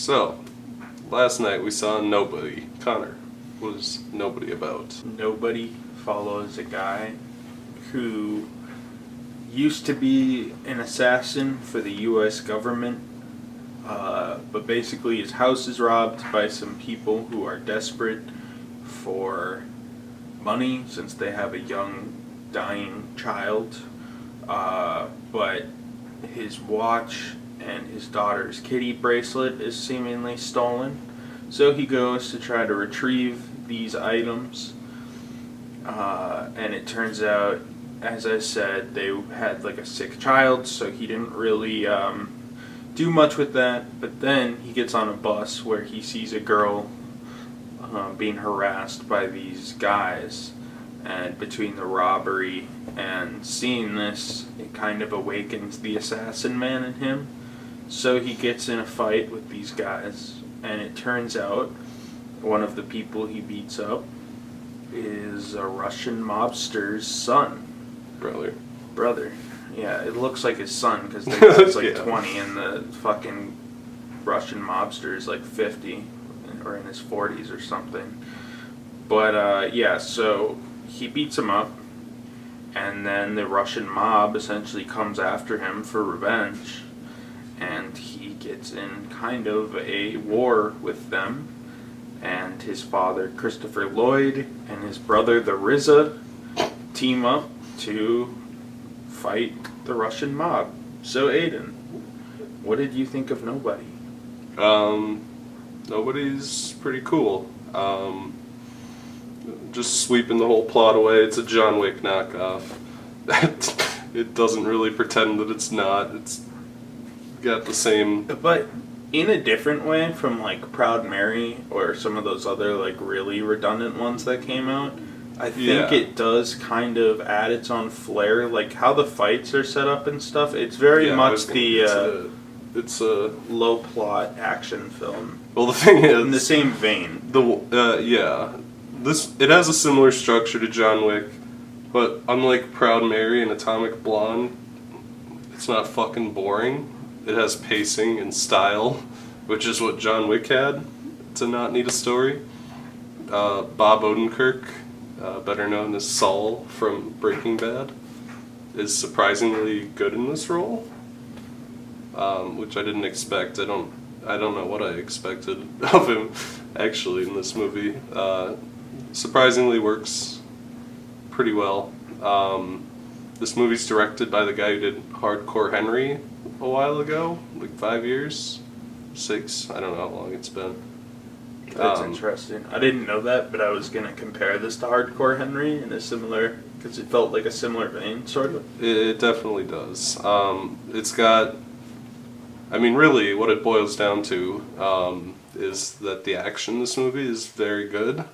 So, last night we saw Nobody. Connor, what is Nobody about? Nobody follows a guy who used to be an assassin for the U.S. government, but basically his house is robbed by some people who are desperate for money since they have a young, dying child. But his watch and his daughter's kitty bracelet is seemingly stolen. So he goes to try to retrieve these items. And it turns out, as I said, they had like a sick child, so he didn't really do much with that. But then he gets on a bus where he sees a girl being harassed by these guys. And between the robbery and seeing this, it kind of awakens the assassin man in him. So he gets in a fight with these guys, and it turns out one of the people he beats up is a Russian mobster's son. Brother. Yeah, it looks like his son because the guy's like 20 and the fucking Russian mobster is like 50 or in his 40s or something. But yeah, so he beats him up, and then the Russian mob essentially comes after him for revenge, and he gets in kind of a war with them, and his father, Christopher Lloyd, and his brother, the RZA, team up to fight the Russian mob. So Aiden, what did you think of Nobody? Nobody's pretty cool. Just sweeping the whole plot away. It's a John Wick knockoff. It doesn't really pretend that it's not. It's got the same... But in a different way from like Proud Mary or some of those other like really redundant ones that came out. I think it does kind of add its own flair, like how the fights are set up and stuff. It's very much it's a low plot action film. Well, the thing is, in the same vein. It has a similar structure to John Wick, but unlike Proud Mary and Atomic Blonde, it's not fucking boring. It has pacing and style, which is what John Wick had to not need a story. Bob Odenkirk, better known as Saul from Breaking Bad, is surprisingly good in this role, which I didn't expect. I don't know what I expected of him actually in this movie. Surprisingly works pretty well. This movie's directed by the guy who did Hardcore Henry a while ago, like 5 years, 6. I don't know how long it's been. That's interesting. I didn't know that, but I was going to compare this to Hardcore Henry in a similar, because it felt like a similar vein, sort of. It definitely does. It's got, I mean, really, what it boils down to is that the action in this movie is very good.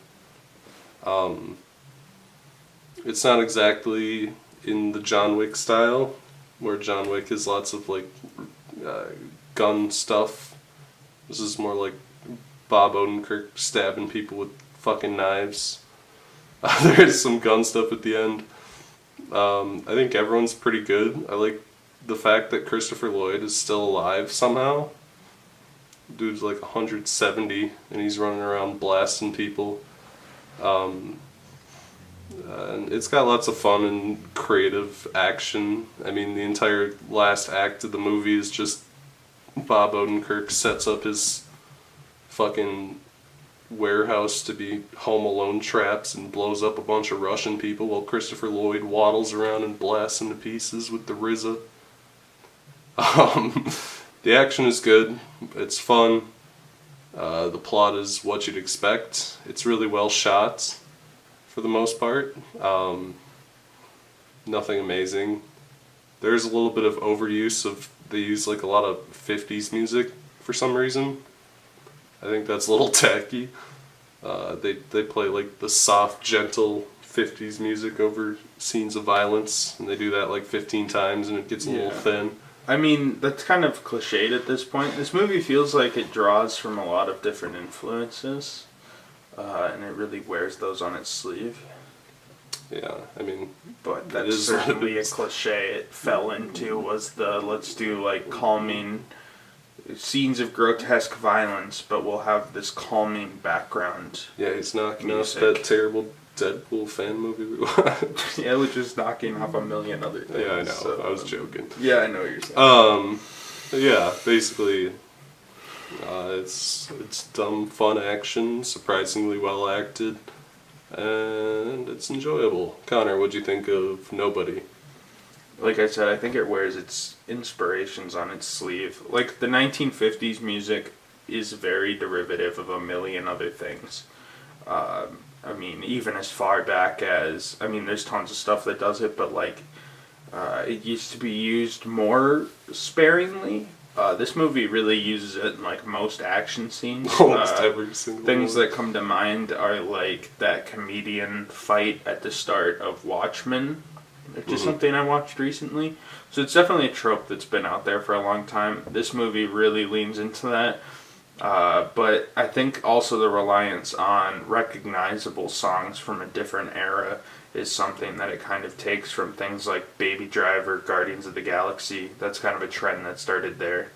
It's not exactly in the John Wick style, where John Wick is lots of like gun stuff. This is more like Bob Odenkirk stabbing people with fucking knives. There's some gun stuff at the end. I think everyone's pretty good. I like the fact that Christopher Lloyd is still alive somehow. Dude's like 170 and he's running around blasting people. And it's got lots of fun and creative action. I mean, the entire last act of the movie is just Bob Odenkirk sets up his fucking warehouse to be Home Alone traps and blows up a bunch of Russian people while Christopher Lloyd waddles around and blasts them to pieces with the RZA. The action is good. It's fun. The plot is what you'd expect. It's really well shot for the most part. Nothing amazing. There's a little bit of overuse of, they use like a lot of 50s music for some reason. I think that's a little tacky. They play like the soft, gentle 50s music over scenes of violence, and they do that like 15 times and it gets a little thin. I mean, that's kind of cliched at this point. This movie feels like it draws from a lot of different influences, and it really wears those on its sleeve. Yeah, I mean... But that's certainly a cliche it fell into, was the let's do like calming scenes of grotesque violence, but will have this calming background. Yeah, he's knocking music. off that terrible Deadpool fan movie we watched. Yeah, which is knocking off a million other things. Yeah, I know. So, I was joking. Yeah, I know what you're saying. Yeah, basically, it's dumb, fun action, surprisingly well acted, and it's enjoyable. Connor, what'd you think of Nobody? Like I said, I think it wears its inspirations on its sleeve. Like, the 1950s music is very derivative of a million other things. I mean, even as far back as, I mean, there's tons of stuff that does it, but like, it used to be used more sparingly. This movie really uses it in like most action scenes. Almost every single Things one. that come to mind are like that comedian fight at the start of Watchmen, which is something I watched recently. So it's definitely a trope that's been out there for a long time. This movie really leans into that. But I think also the reliance on recognizable songs from a different era is something that it kind of takes from things like Baby Driver, Guardians of the Galaxy. That's kind of a trend that started there.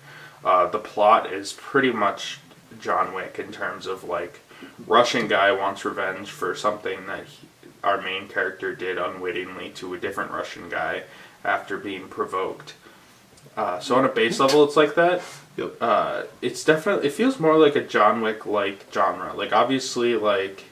The plot is pretty much John Wick in terms of like Russian guy wants revenge for something that our main character did unwittingly to a different Russian guy after being provoked. So on a base level, it's like that. Yep. It's definitely, it feels more like a John Wick like genre. Like obviously, like,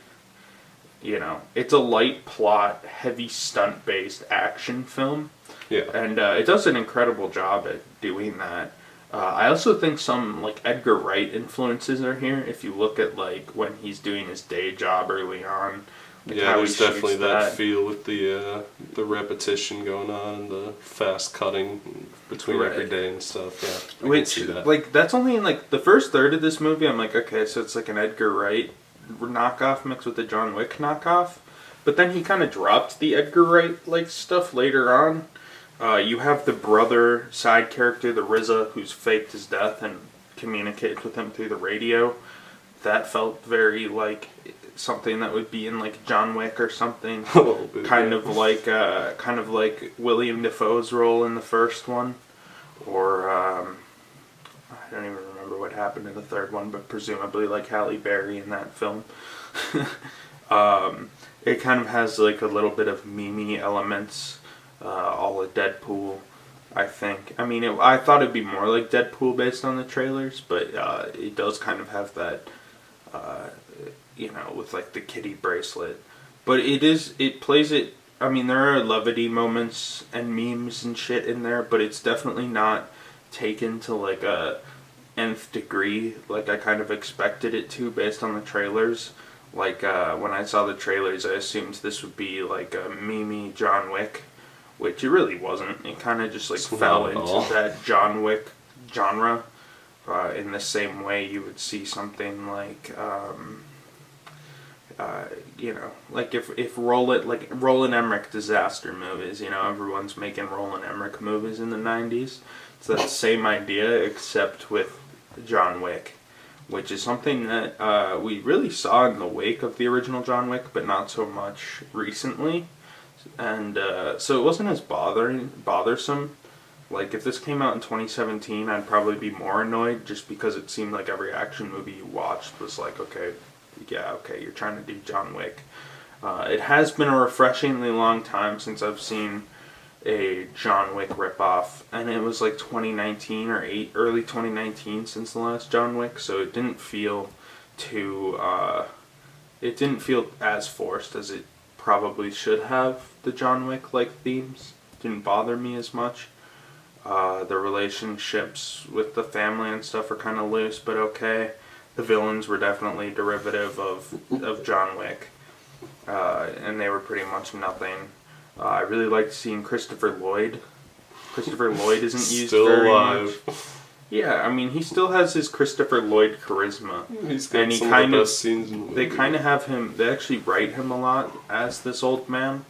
you know, it's a light plot, heavy stunt based action film. Yeah. And it does an incredible job at doing that. I also think some like Edgar Wright influences are here. If you look at like when he's doing his day job early on. Like Yeah, how there's he definitely shoots that feel with the repetition going on, and the fast cutting between every day and stuff. Yeah, I can see that. Like, that's only in, like, the first third of this movie, I'm like, okay, so it's like an Edgar Wright knockoff mixed with the John Wick knockoff. But then he kind of dropped the Edgar Wright-like stuff later on. You have the brother side character, the RZA, who's faked his death and communicates with him through the radio. That felt very, like, something that would be in, like, John Wick or something. A little bit, kind of like William Dafoe's role in the first one, or I don't even remember what happened in the third one, but presumably like Halle Berry in that film. It kind of has like a little bit of meme elements, all of Deadpool. I think. I mean, I thought it'd be more like Deadpool based on the trailers, but it does kind of have that. You know, with like the kitty bracelet. But it plays it, I mean, there are levity moments and memes and shit in there, but it's definitely not taken to like a nth degree like I kind of expected it to based on the trailers. Like, when I saw the trailers, I assumed this would be like a meme John Wick, which it really wasn't. It kind of just like fell into that John Wick genre in the same way you would see something like... you know, like if Roland Emmerich disaster movies, you know, everyone's making Roland Emmerich movies in the 90s. It's that same idea, except with John Wick, which is something that we really saw in the wake of the original John Wick, but not so much recently. And so it wasn't as bothersome. Like, if this came out in 2017, I'd probably be more annoyed, just because it seemed like every action movie you watched was like, okay, yeah, okay, you're trying to do John Wick. It has been a refreshingly long time since I've seen a John Wick ripoff, and it was like 2019 or early 2019 since the last John Wick, so it didn't feel as forced as it probably should have. The John Wick like themes didn't bother me as much. The relationships with the family and stuff are kind of loose, but okay. The villains were definitely derivative of John Wick, and they were pretty much nothing. I really liked seeing Christopher Lloyd. Christopher Lloyd isn't used still very alive. much. Yeah, I mean, he still has his Christopher Lloyd charisma. He's got some of the best scenes in the movie. They kind of have him, they actually write him a lot as this old man,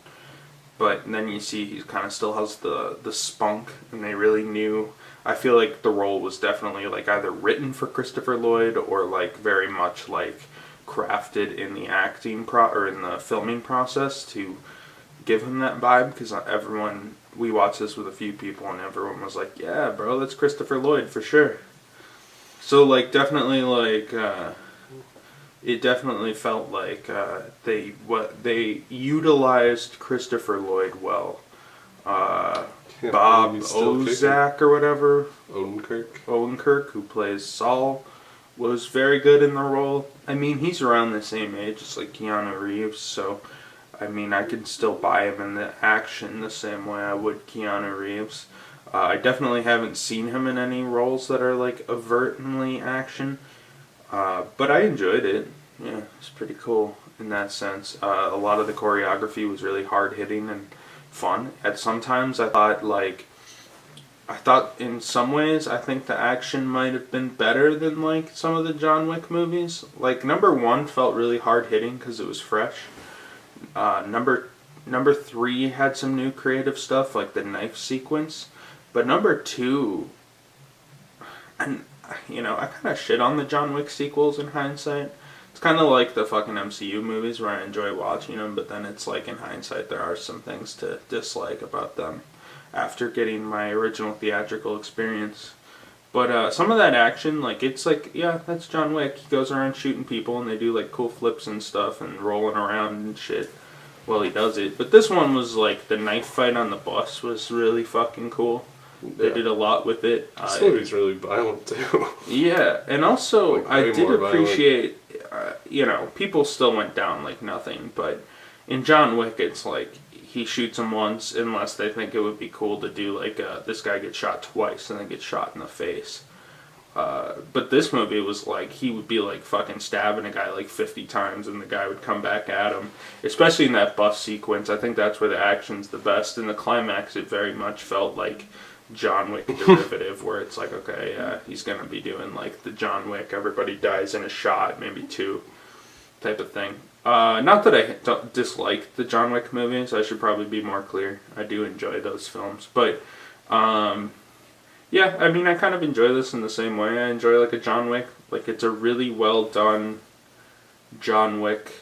but then you see he kind of still has the spunk, and they really knew. I feel like the role was definitely like either written for Christopher Lloyd or like very much like crafted in the acting or in the filming process to give him that vibe, because we watched this with a few people and everyone was like, yeah bro, that's Christopher Lloyd for sure. So like definitely like it definitely felt like they utilized Christopher Lloyd well. Can't Bob believe he's still Ozak or whatever, Odenkirk. Odenkirk, who plays Saul, was very good in the role. I mean, he's around the same age as like Keanu Reeves, so I mean, I could still buy him in the action the same way I would Keanu Reeves. I definitely haven't seen him in any roles that are like overtly action, but I enjoyed it. Yeah, it's pretty cool in that sense. A lot of the choreography was really hard hitting and fun. At sometimes I thought in some ways I think the action might have been better than like some of the John Wick movies. Like number one felt really hard hitting because it was fresh. Number three had some new creative stuff like the knife sequence, but number two, and you know I kind of shit on the John Wick sequels in hindsight. It's kind of like the fucking MCU movies where I enjoy watching them, but then it's like in hindsight there are some things to dislike about them after getting my original theatrical experience. But some of that action, like it's like, yeah, that's John Wick. He goes around shooting people and they do like cool flips and stuff and rolling around and shit while he does it. But this one was like the knife fight on the bus was really fucking cool. They did a lot with it. This movie's really violent too. Yeah, and also Like, I way did more appreciate, you know, people still went down like nothing, but in John Wick it's like he shoots him once unless they think it would be cool to do like this guy gets shot twice and then gets shot in the face. But this movie was like he would be like fucking stabbing a guy like 50 times and the guy would come back at him. Especially in that bus sequence, I think that's where the action's the best. In the climax it very much felt like John Wick derivative where it's like, okay, he's gonna be doing like the John Wick, everybody dies in a shot, maybe two, type of thing. Not that I don't dislike the John Wick movies, I should probably be more clear. I do enjoy those films, but yeah, I mean, I kind of enjoy this in the same way. I enjoy like a John Wick, like it's a really well done John Wick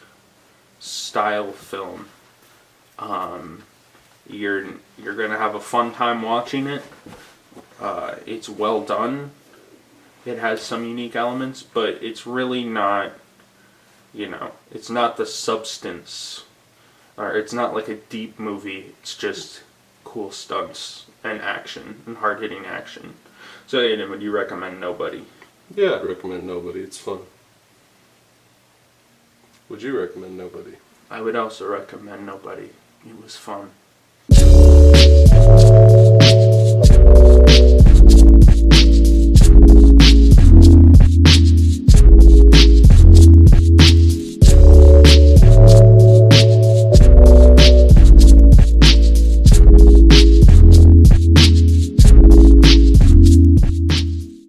style film. You're gonna have a fun time watching it. It's well done. It has some unique elements, but it's really not, you know, it's not the substance, or it's not like a deep movie. It's just cool stunts and action and hard hitting action. So, Aiden, would you recommend Nobody? Yeah, I'd recommend Nobody. It's fun. Would you recommend Nobody? I would also recommend Nobody. It was fun.